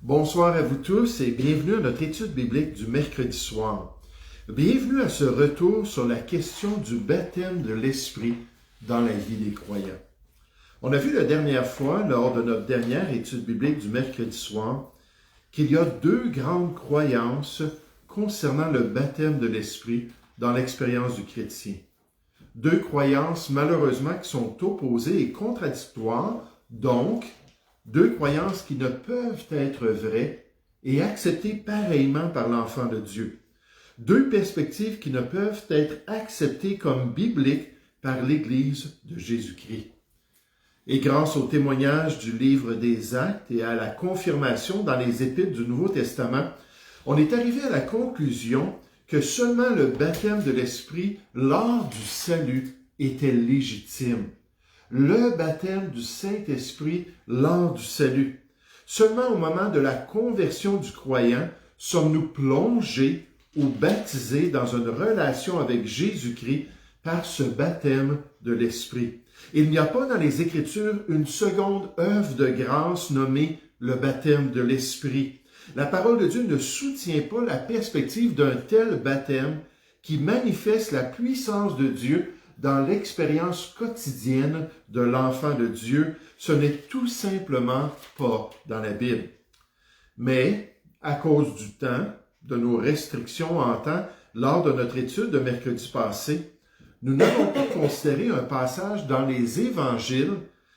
Bonsoir à vous tous et bienvenue à notre étude biblique du mercredi soir. Bienvenue à ce retour sur la question du baptême de l'Esprit dans la vie des croyants. On a vu la dernière fois, lors de notre dernière étude biblique du mercredi soir, qu'il y a deux grandes croyances concernant le baptême de l'Esprit dans l'expérience du chrétien. Deux croyances malheureusement qui sont opposées et contradictoires, donc deux croyances qui ne peuvent être vraies et acceptées pareillement par l'enfant de Dieu. Deux perspectives qui ne peuvent être acceptées comme bibliques par l'Église de Jésus-Christ. Et grâce au témoignage du livre des Actes et à la confirmation dans les Épîtres du Nouveau Testament, on est arrivé à la conclusion que seulement le baptême de l'Esprit lors du salut était légitime. Le baptême du Saint-Esprit lors du salut. Seulement au moment de la conversion du croyant, sommes-nous plongés ou baptisés dans une relation avec Jésus-Christ par ce baptême de l'Esprit. Il n'y a pas dans les Écritures une seconde œuvre de grâce nommée le baptême de l'Esprit. La parole de Dieu ne soutient pas la perspective d'un tel baptême qui manifeste la puissance de Dieu dans l'expérience quotidienne de l'enfant de Dieu. Ce n'est tout simplement pas dans la Bible. Mais, à cause du temps, de nos restrictions en temps, lors de notre étude de mercredi passé, nous n'avons pas considéré un passage dans les Évangiles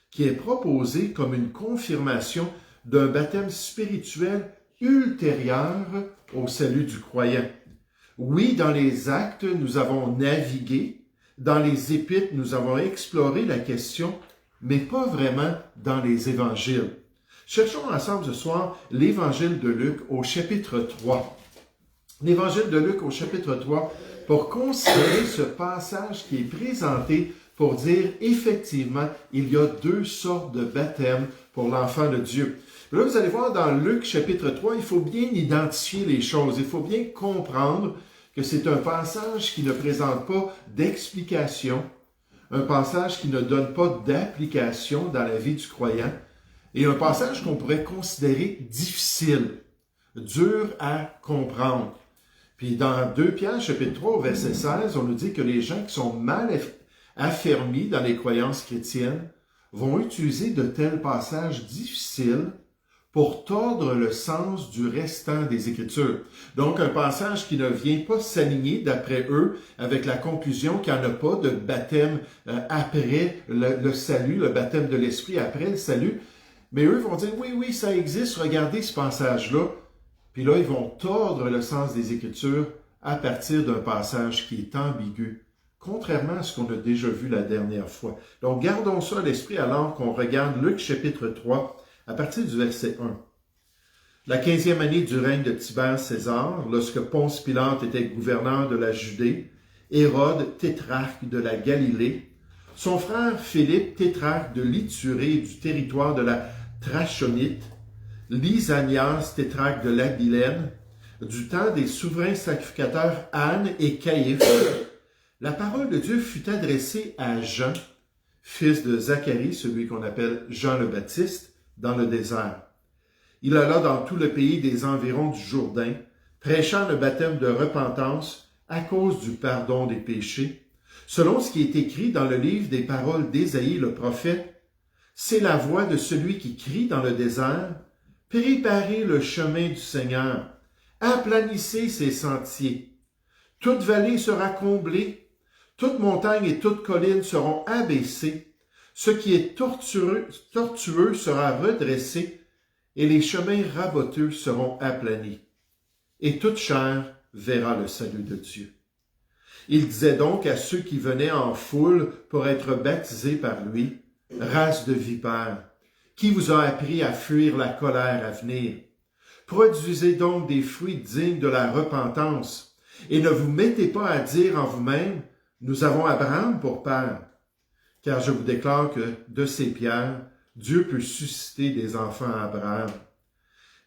qui est proposé comme une confirmation d'un baptême spirituel ultérieur au salut du croyant. Oui, dans les Actes, nous avons navigué. Dans les Épîtres, nous avons exploré la question, mais pas vraiment dans les Évangiles. Cherchons ensemble ce soir l'Évangile de Luc au chapitre 3. L'Évangile de Luc au chapitre 3 pour considérer ce passage qui est présenté pour dire effectivement, il y a deux sortes de baptême pour l'enfant de Dieu. Là, vous allez voir dans Luc chapitre 3, il faut bien identifier les choses, il faut bien comprendre que c'est un passage qui ne présente pas d'explication, un passage qui ne donne pas d'application dans la vie du croyant, et un passage qu'on pourrait considérer difficile, dur à comprendre. Puis dans 2 Pierre, chapitre 3, verset 16, on nous dit que les gens qui sont mal affermis dans les croyances chrétiennes vont utiliser de tels passages difficiles pour tordre le sens du restant des Écritures. Donc, un passage qui ne vient pas s'aligner, d'après eux, avec la conclusion qu'il n'y en a pas de baptême après le salut, le baptême de l'Esprit après le salut. Mais eux vont dire, oui, ça existe, regardez ce passage-là. Puis là, ils vont tordre le sens des Écritures à partir d'un passage qui est ambigu, contrairement à ce qu'on a déjà vu la dernière fois. Donc, gardons ça à l'esprit alors qu'on regarde Luc chapitre 3, à partir du verset 1. La 15e année du règne de Tibère César, lorsque Ponce Pilate était gouverneur de la Judée, Hérode, tétrarque de la Galilée, son frère Philippe, tétrarque de l'Ithurée et du territoire de la Trachonite, Lysanias, tétrarque de l'Abilène, du temps des souverains sacrificateurs Anne et Caïphe, la parole de Dieu fut adressée à Jean, fils de Zacharie, celui qu'on appelle Jean le Baptiste, dans le désert. Il alla dans tout le pays des environs du Jourdain, prêchant le baptême de repentance à cause du pardon des péchés, selon ce qui est écrit dans le livre des paroles d'Ésaïe le prophète. C'est la voix de celui qui crie dans le désert, « Préparez le chemin du Seigneur, aplanissez ses sentiers. Toute vallée sera comblée, toute montagne et toute colline seront abaissées. Ce qui est tortueux sera redressé, et les chemins raboteux seront aplani. Et toute chair verra le salut de Dieu. » Il disait donc à ceux qui venaient en foule pour être baptisés par lui, « Race de vipères, qui vous a appris à fuir la colère à venir? Produisez donc des fruits dignes de la repentance, et ne vous mettez pas à dire en vous-même, « Nous avons Abraham pour père. » Car je vous déclare que de ces pierres, Dieu peut susciter des enfants à Abraham.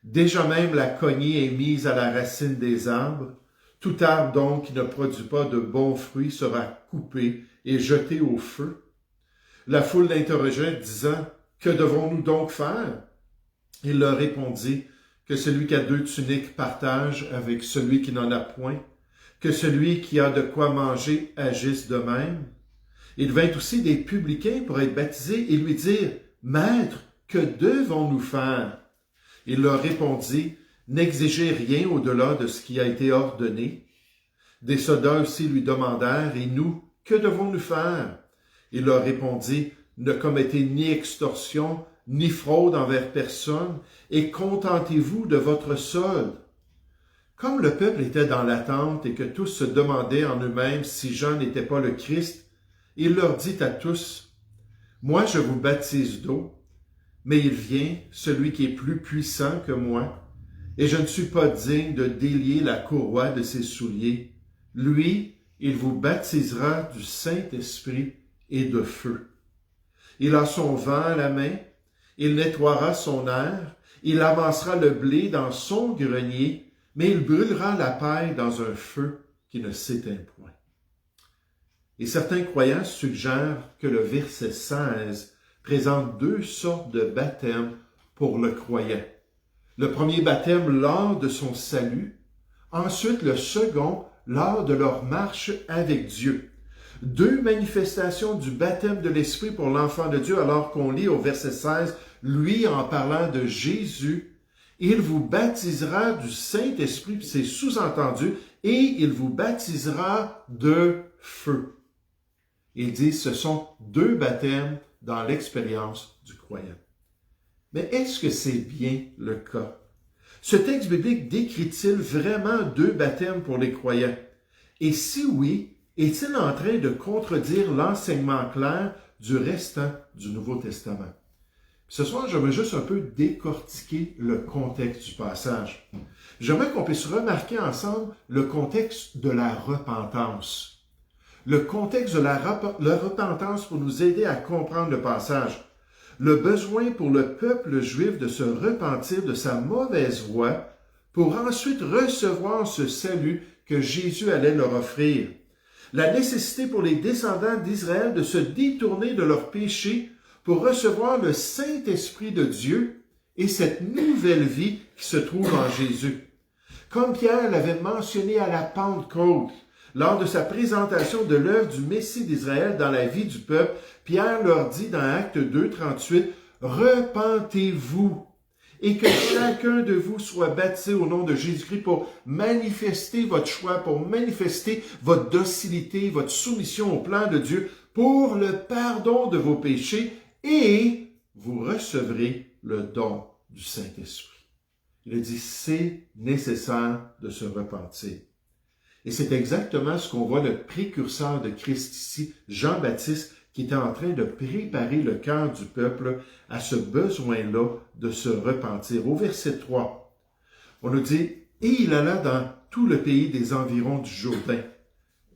Déjà même la cognée est mise à la racine des arbres. Tout arbre donc qui ne produit pas de bons fruits sera coupé et jeté au feu. La foule l'interrogeait, disant, « Que devons-nous donc faire? » Il leur répondit, que celui qui a 2 tuniques partage avec celui qui n'en a point, que celui qui a de quoi manger agisse de même. Il vint aussi des publicains pour être baptisés et lui dire, « Maître, que devons-nous faire? » Il leur répondit, « N'exigez rien au-delà de ce qui a été ordonné. » Des soldats aussi lui demandèrent, « Et nous, que devons-nous faire? » Il leur répondit, « Ne commettez ni extorsion, ni fraude envers personne, et contentez-vous de votre solde. » Comme le peuple était dans l'attente et que tous se demandaient en eux-mêmes si Jean n'était pas le Christ, il leur dit à tous, « Moi je vous baptise d'eau, mais il vient, celui qui est plus puissant que moi, et je ne suis pas digne de délier la courroie de ses souliers. Lui, il vous baptisera du Saint-Esprit et de feu. Il a son vent à la main, il nettoiera son aire, il amassera le blé dans son grenier, mais il brûlera la paille dans un feu qui ne s'éteint point. » Et certains croyants suggèrent que le verset 16 présente 2 sortes de baptêmes pour le croyant. Le premier baptême lors de son salut, ensuite le second lors de leur marche avec Dieu. 2 manifestations du baptême de l'Esprit pour l'enfant de Dieu, alors qu'on lit au verset 16, lui en parlant de Jésus, il vous baptisera du Saint-Esprit, c'est sous-entendu, et il vous baptisera de feu. Il dit, ce sont 2 baptêmes dans l'expérience du croyant. Mais est-ce que c'est bien le cas? Ce texte biblique décrit-il vraiment 2 baptêmes pour les croyants? Et si oui, est-il en train de contredire l'enseignement clair du restant du Nouveau Testament? Ce soir, j'aimerais juste un peu décortiquer le contexte du passage. J'aimerais qu'on puisse remarquer ensemble le contexte de la repentance. Le contexte de la repentance pour nous aider à comprendre le passage. Le besoin pour le peuple juif de se repentir de sa mauvaise voie pour ensuite recevoir ce salut que Jésus allait leur offrir. La nécessité pour les descendants d'Israël de se détourner de leurs péchés pour recevoir le Saint-Esprit de Dieu et cette nouvelle vie qui se trouve en Jésus. Comme Pierre l'avait mentionné à la Pentecôte, lors de sa présentation de l'œuvre du Messie d'Israël dans la vie du peuple, Pierre leur dit dans Actes 2, 38, « Repentez-vous et que chacun de vous soit baptisé au nom de Jésus-Christ pour manifester votre choix, pour manifester votre docilité, votre soumission au plan de Dieu, pour le pardon de vos péchés, et vous recevrez le don du Saint-Esprit. » Il a dit, c'est nécessaire de se repentir. Et c'est exactement ce qu'on voit le précurseur de Christ ici, Jean-Baptiste, qui était en train de préparer le cœur du peuple à ce besoin-là de se repentir. Au verset 3, on nous dit, « Et il alla dans tout le pays des environs du Jourdain,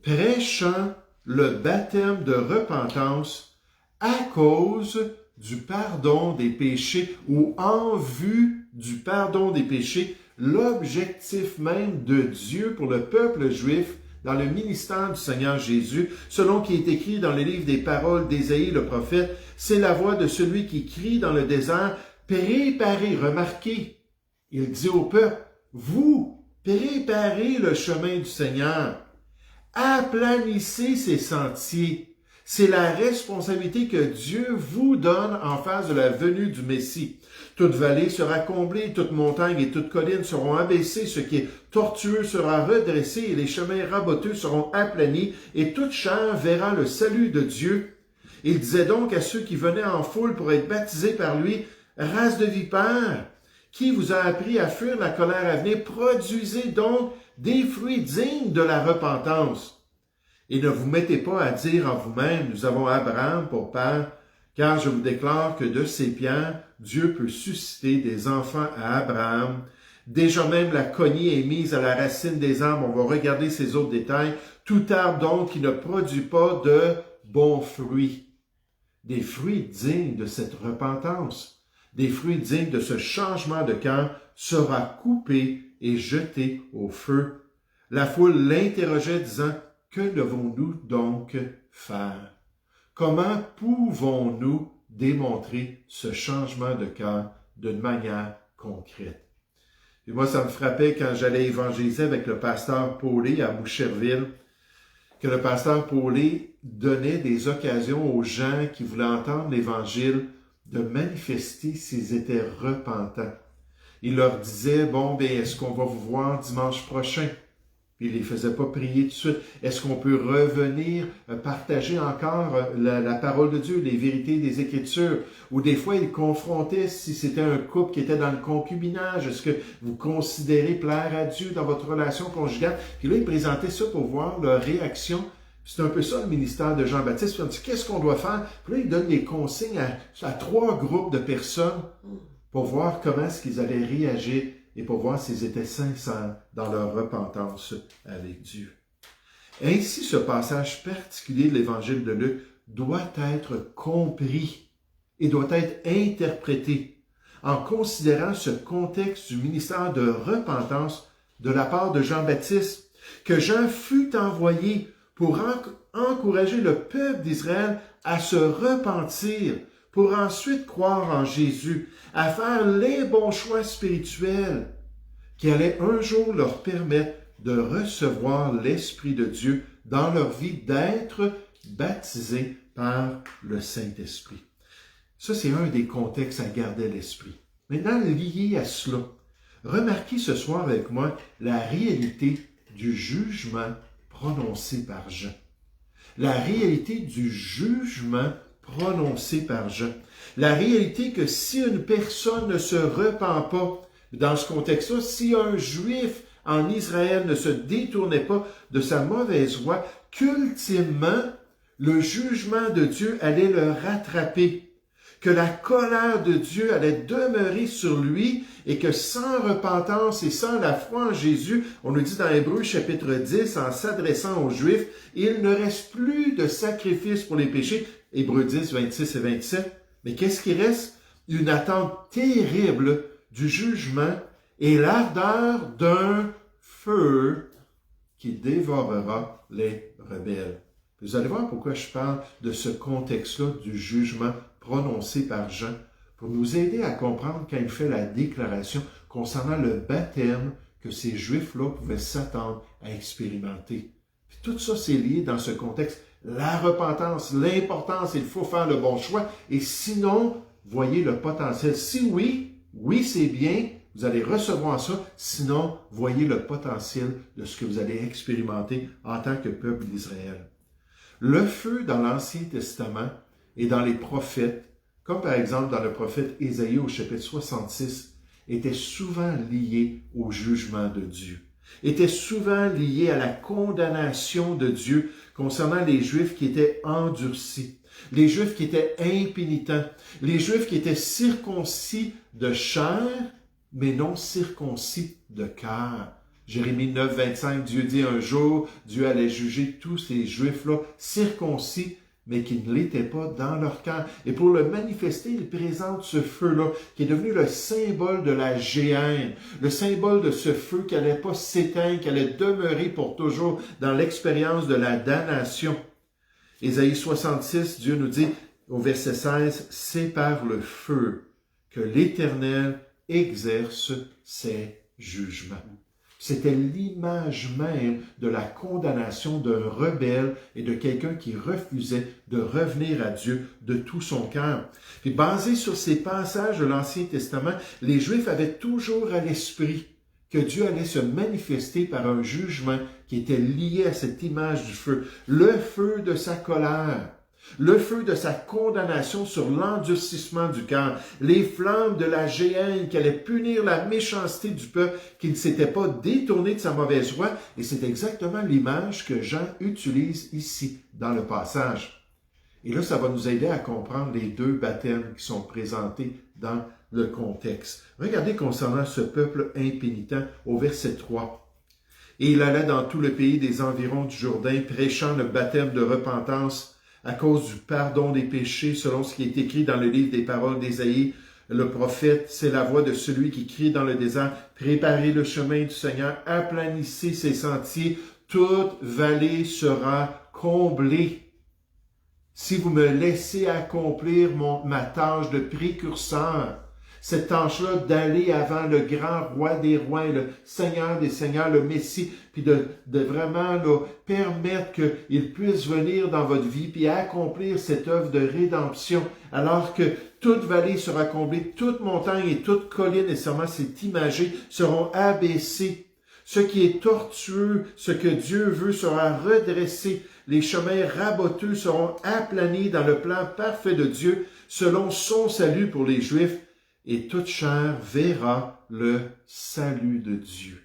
prêchant le baptême de repentance à cause du pardon des péchés ou en vue du pardon des péchés, l'objectif même de Dieu pour le peuple juif dans le ministère du Seigneur Jésus, selon qui est écrit dans le livre des paroles d'Ésaïe le prophète, c'est la voix de celui qui crie dans le désert, préparez, remarquez, il dit au peuple, vous préparez le chemin du Seigneur, aplanissez ses sentiers. C'est la responsabilité que Dieu vous donne en face de la venue du Messie. Toute vallée sera comblée, toute montagne et toute colline seront abaissées, ce qui est tortueux sera redressé et les chemins raboteux seront aplanis et toute chair verra le salut de Dieu. Il disait donc à ceux qui venaient en foule pour être baptisés par lui, « Race de vipères, qui vous a appris à fuir la colère à venir, produisez donc des fruits dignes de la repentance. Et ne vous mettez pas à dire en vous-même, nous avons Abraham pour père, car je vous déclare que de ces pierres, Dieu peut susciter des enfants à Abraham. Déjà même la cognée est mise à la racine des arbres, on va regarder ces autres détails. Tout arbre donc qui ne produit pas de bons fruits. Des fruits dignes de cette repentance, des fruits dignes de ce changement de cœur sera coupé et jeté au feu. La foule l'interrogeait disant, « Que devons-nous donc faire? Comment pouvons-nous démontrer ce changement de cœur d'une manière concrète? » Et moi, ça me frappait quand j'allais évangéliser avec le pasteur Paulet à Boucherville, que le pasteur Paulet donnait des occasions aux gens qui voulaient entendre l'Évangile de manifester s'ils étaient repentants. Il leur disait, bon, bien, est-ce qu'on va vous voir dimanche prochain? Puis il ne les faisait pas prier tout de suite. Est-ce qu'on peut revenir partager encore la parole de Dieu, les vérités des Écritures? Ou des fois, il confrontait si c'était un couple qui était dans le concubinage. Est-ce que vous considérez plaire à Dieu dans votre relation conjugale? Puis là, il présentait ça pour voir leur réaction. C'est un peu ça le ministère de Jean-Baptiste. Il dit, qu'est-ce qu'on doit faire? Puis là, il donne des consignes à 3 groupes de personnes pour voir comment est-ce qu'ils allaient réagir et pour voir s'ils étaient sincères dans leur repentance avec Dieu. Ainsi, ce passage particulier de l'Évangile de Luc doit être compris et doit être interprété en considérant ce contexte du ministère de repentance de la part de Jean-Baptiste, que Jean fut envoyé pour encourager le peuple d'Israël à se repentir, pour ensuite croire en Jésus, à faire les bons choix spirituels qui allaient un jour leur permettre de recevoir l'Esprit de Dieu dans leur vie, d'être baptisés par le Saint-Esprit. Ça, c'est un des contextes à garder à l'esprit. Maintenant, lié à cela, remarquez ce soir avec moi la réalité du jugement prononcé par Jean. La réalité du jugement prononcé par Jean. La réalité que si une personne ne se repent pas, dans ce contexte-là, si un Juif en Israël ne se détournait pas de sa mauvaise voie, qu'ultimement, le jugement de Dieu allait le rattraper, que la colère de Dieu allait demeurer sur lui et que sans repentance et sans la foi en Jésus, on nous dit dans Hébreux chapitre 10, en s'adressant aux Juifs, il ne reste plus de sacrifice pour les péchés, Hébreux 10, 26 et 27. Mais qu'est-ce qui reste? Une attente terrible du jugement et l'ardeur d'un feu qui dévorera les rebelles. Vous allez voir pourquoi je parle de ce contexte-là du jugement prononcé par Jean, pour nous aider à comprendre quand il fait la déclaration concernant le baptême que ces Juifs-là pouvaient s'attendre à expérimenter. Puis tout ça, c'est lié dans ce contexte. La repentance, l'importance, il faut faire le bon choix. Et sinon, voyez le potentiel. Si oui, c'est bien, vous allez recevoir ça. Sinon, voyez le potentiel de ce que vous allez expérimenter en tant que peuple d'Israël. Le feu dans l'Ancien Testament et dans les prophètes, comme par exemple dans le prophète Ésaïe au chapitre 66, était souvent lié au jugement de Dieu, était souvent lié à la condamnation de Dieu concernant les Juifs qui étaient endurcis, les Juifs qui étaient impénitents, les Juifs qui étaient circoncis de chair, mais non circoncis de cœur. Jérémie 9, 25, Dieu dit un jour, Dieu allait juger tous ces Juifs-là circoncis, mais qui ne l'étaient pas dans leur cœur. Et pour le manifester, il présente ce feu-là, qui est devenu le symbole de la géhenne, le symbole de ce feu qui n'allait pas s'éteindre, qui allait demeurer pour toujours dans l'expérience de la damnation. Ésaïe 66, Dieu nous dit au verset 16, « C'est par le feu que l'Éternel exerce ses jugements. » C'était l'image même de la condamnation d'un rebelle et de quelqu'un qui refusait de revenir à Dieu de tout son cœur. Et basé sur ces passages de l'Ancien Testament, les Juifs avaient toujours à l'esprit que Dieu allait se manifester par un jugement qui était lié à cette image du feu, le feu de sa colère. Le feu de sa condamnation sur l'endurcissement du cœur, les flammes de la géhenne qui allaient punir la méchanceté du peuple qui ne s'était pas détourné de sa mauvaise voie, et c'est exactement l'image que Jean utilise ici dans le passage. Et là, ça va nous aider à comprendre les 2 baptêmes qui sont présentés dans le contexte. Regardez concernant ce peuple impénitent au verset 3. « Et il allait dans tout le pays des environs du Jourdain, prêchant le baptême de repentance à cause du pardon des péchés, selon ce qui est écrit dans le livre des paroles d'Ésaïe, le prophète, c'est la voix de celui qui crie dans le désert, préparez le chemin du Seigneur, aplanissez ses sentiers, toute vallée sera comblée. Si vous me laissez accomplir ma tâche de précurseur, cette tâche-là d'aller avant le grand roi des rois, le Seigneur des seigneurs, le Messie, puis de vraiment là, permettre qu'il puisse venir dans votre vie, puis accomplir cette œuvre de rédemption, alors que toute vallée sera comblée, toute montagne et toute colline, et seulement c'est imagé, seront abaissées. Ce qui est tortueux, ce que Dieu veut sera redressé. Les chemins raboteux seront aplanii dans le plan parfait de Dieu, selon son salut pour les Juifs, et toute chair verra le salut de Dieu.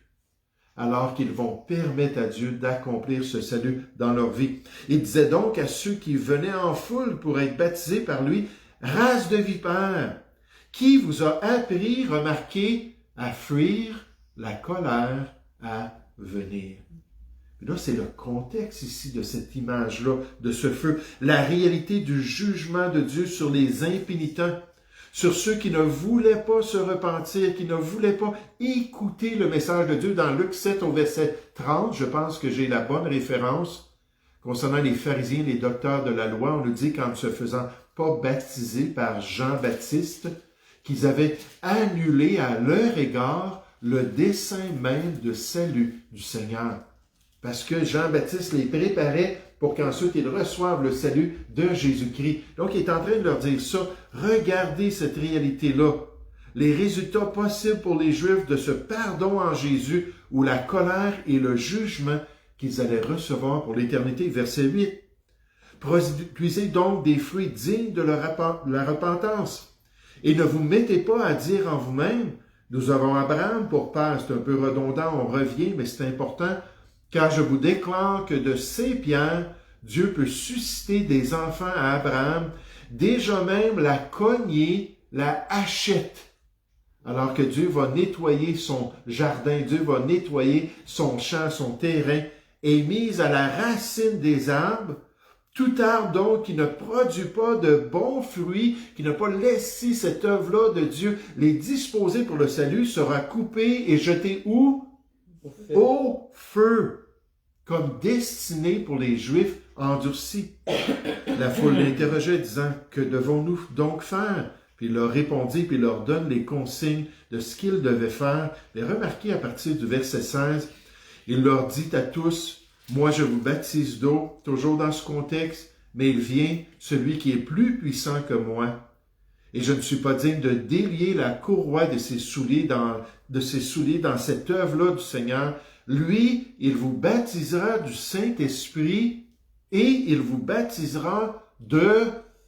Alors qu'ils vont permettre à Dieu d'accomplir ce salut dans leur vie. Il disait donc à ceux qui venaient en foule pour être baptisés par lui, « Race de vipères, qui vous a appris, remarquez, à fuir la colère à venir. » Là, c'est le contexte ici de cette image-là, de ce feu. La réalité du jugement de Dieu sur les impénitents, sur ceux qui ne voulaient pas se repentir, qui ne voulaient pas écouter le message de Dieu. Dans Luc 7 au verset 30, je pense que j'ai la bonne référence. Concernant les pharisiens, les docteurs de la loi, on nous dit qu'en ne se faisant pas baptiser par Jean-Baptiste, qu'ils avaient annulé à leur égard le dessein même de salut du Seigneur. Parce que Jean-Baptiste les préparait pour qu'ensuite ils reçoivent le salut de Jésus-Christ. Donc, il est en train de leur dire ça. Regardez cette réalité-là. Les résultats possibles pour les Juifs de ce pardon en Jésus, ou la colère et le jugement qu'ils allaient recevoir pour l'éternité. Verset 8. Produisez donc des fruits dignes de la repentance. Et ne vous mettez pas à dire en vous-même, nous avons Abraham pour père. C'est un peu redondant, on revient, mais c'est important. Car je vous déclare que de ces pierres, Dieu peut susciter des enfants à Abraham. Déjà même la cognée, la hachette. Alors que Dieu va nettoyer son jardin, Dieu va nettoyer son champ, son terrain, est mise à la racine des arbres. Tout arbre donc qui ne produit pas de bons fruits, qui n'a pas laissé cette œuvre-là de Dieu les disposer pour le salut, sera coupé et jeté où? Au feu, comme destiné pour les Juifs endurcis. La foule l'interrogeait, disant, « Que devons-nous donc faire? » Puis il leur répondit, puis il leur donne les consignes de ce qu'ils devaient faire. Et remarquez à partir du verset 16, il leur dit à tous, « Moi je vous baptise d'eau, toujours dans ce contexte, mais il vient celui qui est plus puissant que moi. Et je ne suis pas digne de délier la courroie de ses souliers dans cette œuvre-là du Seigneur. Lui, il vous baptisera du Saint-Esprit et il vous baptisera de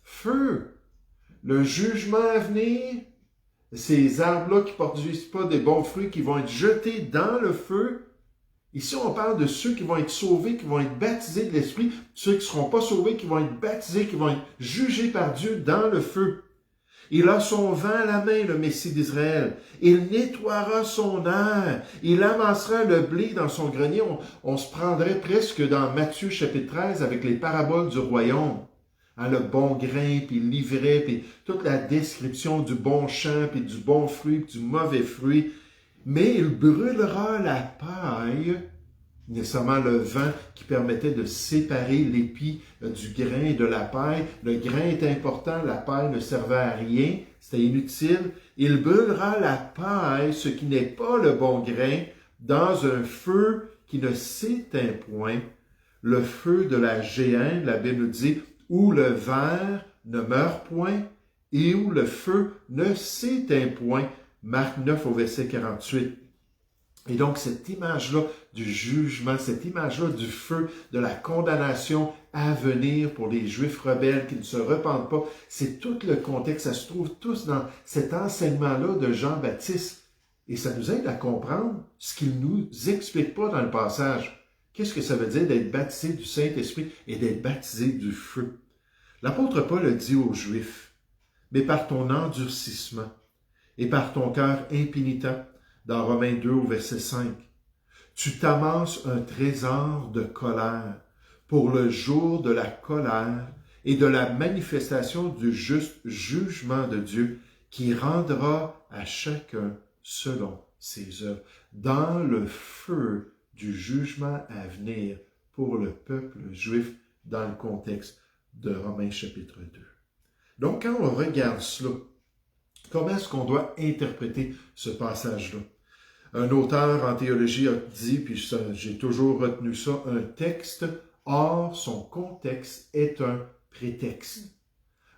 feu. » Le jugement à venir, ces arbres-là qui ne produisent pas des bons fruits, qui vont être jetés dans le feu. Ici, on parle de ceux qui vont être sauvés, qui vont être baptisés de l'Esprit, ceux qui ne seront pas sauvés, qui vont être baptisés, qui vont être jugés par Dieu dans le feu. Il a son vent à la main, le Messie d'Israël. Il nettoiera son air. Il amassera le blé dans son grenier. On se prendrait presque dans Matthieu chapitre 13 avec les paraboles du royaume. Hein, le bon grain, puis l'ivraie, puis toute la description du bon champ, puis du bon fruit, puis du mauvais fruit. Mais il brûlera la paille, nécessairement le vent qui permettait de séparer l'épi du grain et de la paille. Le grain est important, la paille ne servait à rien, c'était inutile. Il brûlera la paille, ce qui n'est pas le bon grain, dans un feu qui ne s'éteint point, le feu de la géhenne, la Bible nous dit, où le ver ne meurt point et où le feu ne s'éteint point. Marc 9 au verset 48. Et donc, cette image-là du jugement, cette image-là du feu, de la condamnation à venir pour les Juifs rebelles qui ne se repentent pas, c'est tout le contexte. Ça se trouve tous dans cet enseignement-là de Jean-Baptiste. Et ça nous aide à comprendre ce qu'il ne nous explique pas dans le passage. Qu'est-ce que ça veut dire d'être baptisé du Saint-Esprit et d'être baptisé du feu? L'apôtre Paul a dit aux Juifs, « Mais par ton endurcissement et par ton cœur impénitent, dans Romains 2 au verset 5, tu t'amasses un trésor de colère pour le jour de la colère et de la manifestation du juste jugement de Dieu qui rendra à chacun selon ses œuvres. » Dans le feu du jugement à venir pour le peuple juif dans le contexte de Romains chapitre 2. Donc, quand on regarde cela, Comment est-ce qu'on doit interpréter ce passage-là? Un auteur en théologie a dit, puis j'ai toujours retenu ça, un texte, or son contexte est un prétexte.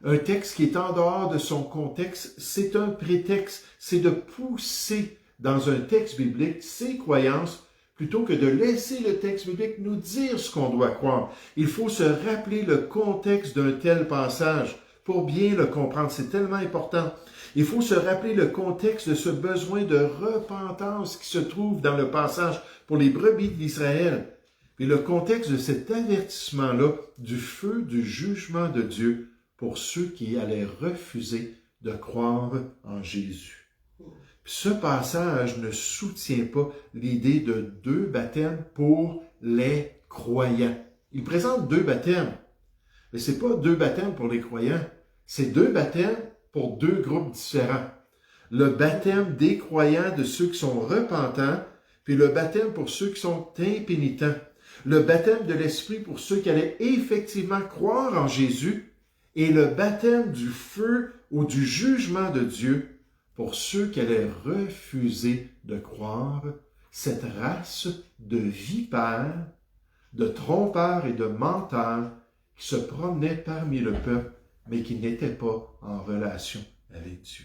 Un texte qui est en dehors de son contexte, c'est un prétexte. C'est de pousser dans un texte biblique ses croyances plutôt que de laisser le texte biblique nous dire ce qu'on doit croire. Il faut se rappeler le contexte d'un tel passage pour bien le comprendre. C'est tellement important. Il faut se rappeler le contexte de ce besoin de repentance qui se trouve dans le passage pour les brebis d'Israël. Et le contexte de cet avertissement-là du feu du jugement de Dieu pour ceux qui allaient refuser de croire en Jésus. Puis ce passage ne soutient pas l'idée de 2 baptêmes pour les croyants. Il présente 2 baptêmes, mais ce n'est pas 2 baptêmes pour les croyants, c'est 2 baptêmes pour 2 groupes différents. Le baptême des croyants, de ceux qui sont repentants, puis le baptême pour ceux qui sont impénitents. Le baptême de l'Esprit pour ceux qui allaient effectivement croire en Jésus, et le baptême du feu ou du jugement de Dieu pour ceux qui allaient refuser de croire, cette race de vipères, de trompeurs et de menteurs qui se promenaient parmi le peuple, mais qui n'étaient pas en relation avec Dieu.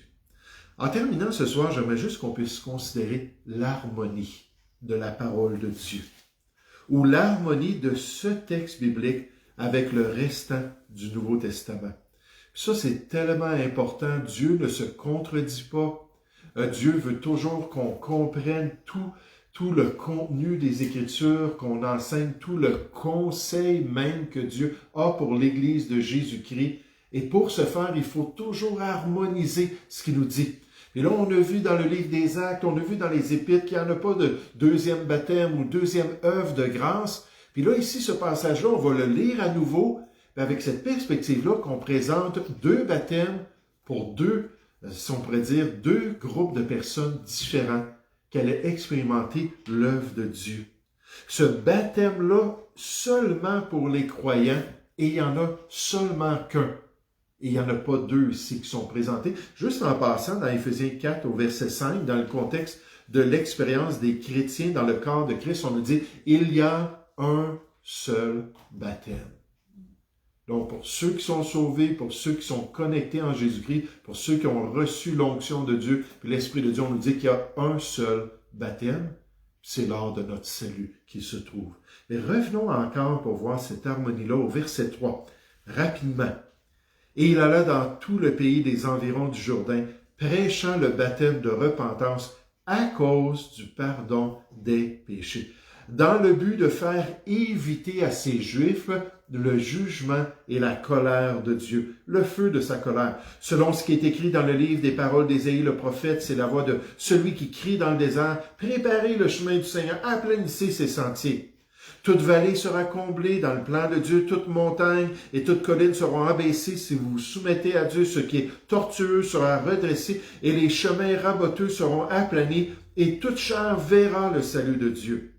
En terminant ce soir, j'aimerais juste qu'on puisse considérer l'harmonie de la parole de Dieu, ou l'harmonie de ce texte biblique avec le restant du Nouveau Testament. Ça, c'est tellement important. Dieu ne se contredit pas. Dieu veut toujours qu'on comprenne tout le contenu des Écritures, qu'on enseigne tout le conseil même que Dieu a pour l'Église de Jésus-Christ. Et pour ce faire, il faut toujours harmoniser ce qu'il nous dit. Et là, on a vu dans le livre des Actes, on a vu dans les Épîtres qu'il n'y en a pas de 2e baptême ou 2e œuvre de grâce. Puis là, ici, ce passage-là, on va le lire à nouveau, avec cette perspective-là qu'on présente 2 baptêmes pour 2, si on pourrait dire, 2 groupes de personnes différents qui allaient expérimenter l'œuvre de Dieu. Ce baptême-là, seulement pour les croyants, et il n'y en a seulement qu'un. Et il n'y en a pas 2 ici qui sont présentés. Juste en passant dans Éphésiens 4 au verset 5, dans le contexte de l'expérience des chrétiens dans le corps de Christ, on nous dit « Il y a un seul baptême ». Donc, pour ceux qui sont sauvés, pour ceux qui sont connectés en Jésus-Christ, pour ceux qui ont reçu l'onction de Dieu, puis l'Esprit de Dieu, on nous dit qu'il y a un seul baptême, c'est lors de notre salut qu'il se trouve. Mais revenons encore pour voir cette harmonie-là au verset 3, rapidement. « Et il alla dans tout le pays des environs du Jourdain, prêchant le baptême de repentance à cause du pardon des péchés. » Dans le but de faire éviter à ces Juifs le jugement et la colère de Dieu, le feu de sa colère. Selon ce qui est écrit dans le livre des paroles d'Ésaïe le prophète, c'est la voix de celui qui crie dans le désert, « Préparez le chemin du Seigneur, aplanissez ses sentiers. » Toute vallée sera comblée dans le plan de Dieu, toute montagne et toute colline seront abaissées si vous vous soumettez à Dieu. Ce qui est tortueux sera redressé et les chemins raboteux seront aplanis et toute chair verra le salut de Dieu.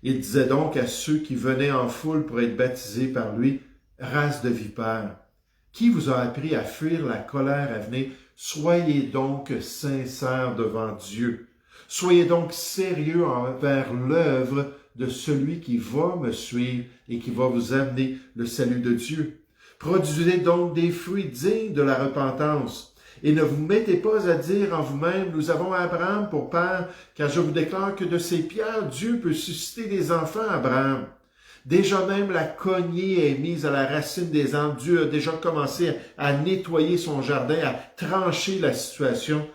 Il disait donc à ceux qui venaient en foule pour être baptisés par lui, « Race de vipères, qui vous a appris à fuir la colère à venir? Soyez donc sincères devant Dieu. Soyez donc sérieux envers l'œuvre de celui qui va me suivre et qui va vous amener le salut de Dieu. Produisez donc des fruits dignes de la repentance. Et ne vous mettez pas à dire en vous-même, nous avons Abraham pour père, car je vous déclare que de ces pierres, Dieu peut susciter des enfants à Abraham. Déjà même la cognée est mise à la racine des arbres. Dieu a déjà commencé à nettoyer son jardin, à trancher la situation.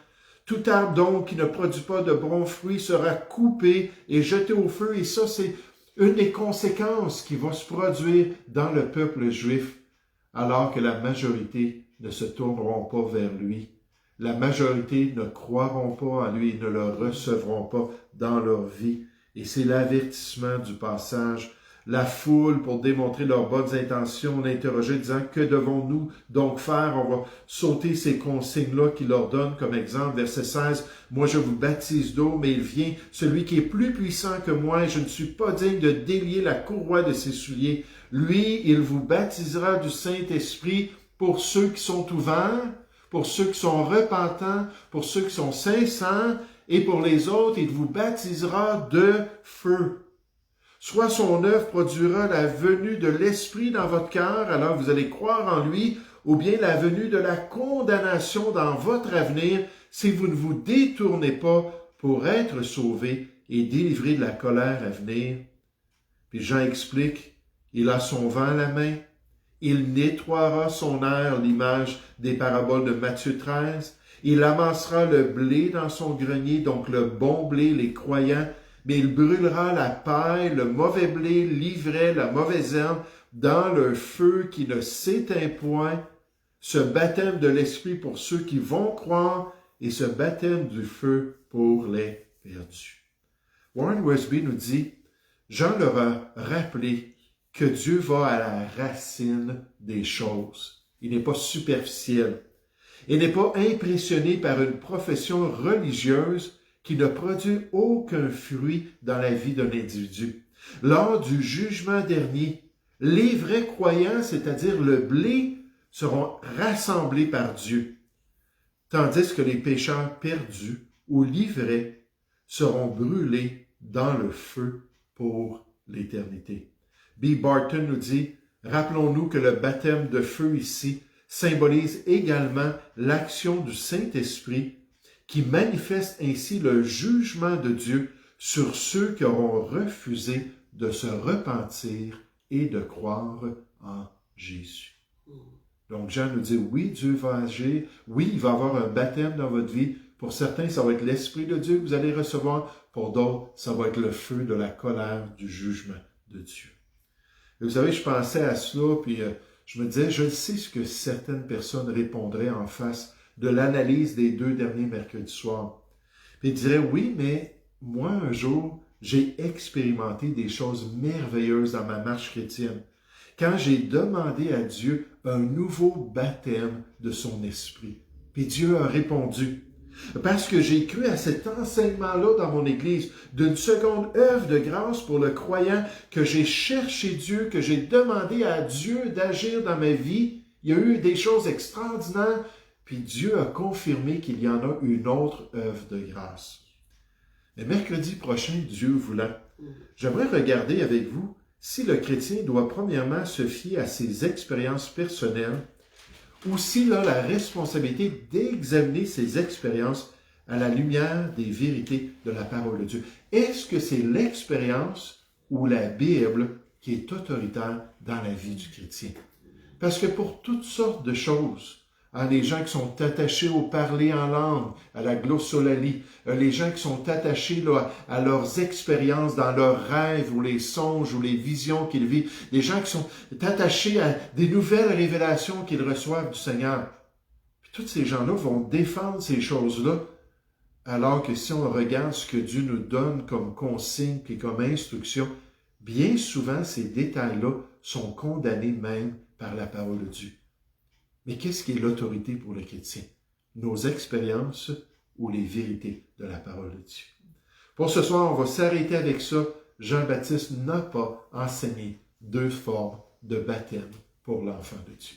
Tout arbre donc qui ne produit pas de bons fruits sera coupé et jeté au feu. Et ça, c'est une des conséquences qui va se produire dans le peuple juif, alors que la majorité ne se tourneront pas vers lui. La majorité ne croiront pas à lui et ne le recevront pas dans leur vie. Et c'est l'avertissement du passage. La foule, pour démontrer leurs bonnes intentions, l'interrogeait disant « Que devons-nous donc faire? » On va sauter ces consignes-là qu'il leur donne comme exemple. Verset 16, « Moi je vous baptise d'eau, mais il vient celui qui est plus puissant que moi, et je ne suis pas digne de délier la courroie de ses souliers. Lui, il vous baptisera du Saint-Esprit pour ceux qui sont ouverts, pour ceux qui sont repentants, pour ceux qui sont sincères, et pour les autres, il vous baptisera de feu. Soit son œuvre produira la venue de l'Esprit dans votre cœur, alors vous allez croire en lui, ou bien la venue de la condamnation dans votre avenir, si vous ne vous détournez pas pour être sauvés et délivrés de la colère à venir. Puis Jean explique, il a son vent à la main, il nettoiera son aire, l'image des paraboles de Matthieu 13, il amassera le blé dans son grenier, donc le bon blé, les croyants, mais il brûlera la paille, le mauvais blé, l'ivraie, la mauvaise herbe, dans le feu qui ne s'éteint point, ce baptême de l'Esprit pour ceux qui vont croire et ce baptême du feu pour les perdus. Warren Wiersbe nous dit, Jean leur a rappelé que Dieu va à la racine des choses. Il n'est pas superficiel. Il n'est pas impressionné par une profession religieuse qui ne produit aucun fruit dans la vie d'un individu. Lors du jugement dernier, les vrais croyants, c'est-à-dire le blé, seront rassemblés par Dieu, tandis que les pécheurs perdus ou livrés seront brûlés dans le feu pour l'éternité. B. Barton nous dit, rappelons-nous que le baptême de feu ici symbolise également l'action du Saint-Esprit qui manifeste ainsi le jugement de Dieu sur ceux qui auront refusé de se repentir et de croire en Jésus. Donc Jean nous dit, oui, Dieu va agir, oui, il va y avoir un baptême dans votre vie. Pour certains, ça va être l'Esprit de Dieu que vous allez recevoir. Pour d'autres, ça va être le feu de la colère du jugement de Dieu. Et vous savez, je pensais à cela, puis je me disais, je sais ce que certaines personnes répondraient en face de l'analyse des 2 derniers mercredis soirs. Puis ils diraient, oui, mais moi, un jour, j'ai expérimenté des choses merveilleuses dans ma marche chrétienne. Quand j'ai demandé à Dieu un nouveau baptême de son esprit. Puis Dieu a répondu. Parce que j'ai cru à cet enseignement-là dans mon Église, d'une seconde œuvre de grâce pour le croyant, que j'ai cherché Dieu, que j'ai demandé à Dieu d'agir dans ma vie. Il y a eu des choses extraordinaires, puis Dieu a confirmé qu'il y en a une autre œuvre de grâce. Mais mercredi prochain, Dieu voulant, j'aimerais regarder avec vous si le chrétien doit premièrement se fier à ses expériences personnelles ou s'il a la responsabilité d'examiner ses expériences à la lumière des vérités de la parole de Dieu. Est-ce que c'est l'expérience ou la Bible qui est autoritaire dans la vie du chrétien? Parce que pour toutes sortes de choses, les gens qui sont attachés au parler en langue, à la glossolalie, les gens qui sont attachés à leurs expériences dans leurs rêves ou les songes ou les visions qu'ils vivent, les gens qui sont attachés à des nouvelles révélations qu'ils reçoivent du Seigneur. Puis tous ces gens-là vont défendre ces choses-là, alors que si on regarde ce que Dieu nous donne comme consigne et comme instruction, bien souvent ces détails-là sont condamnés même par la parole de Dieu. Mais qu'est-ce qui est l'autorité pour le chrétien? Nos expériences ou les vérités de la parole de Dieu? Pour ce soir, on va s'arrêter avec ça. Jean-Baptiste n'a pas enseigné 2 formes de baptême pour l'enfant de Dieu.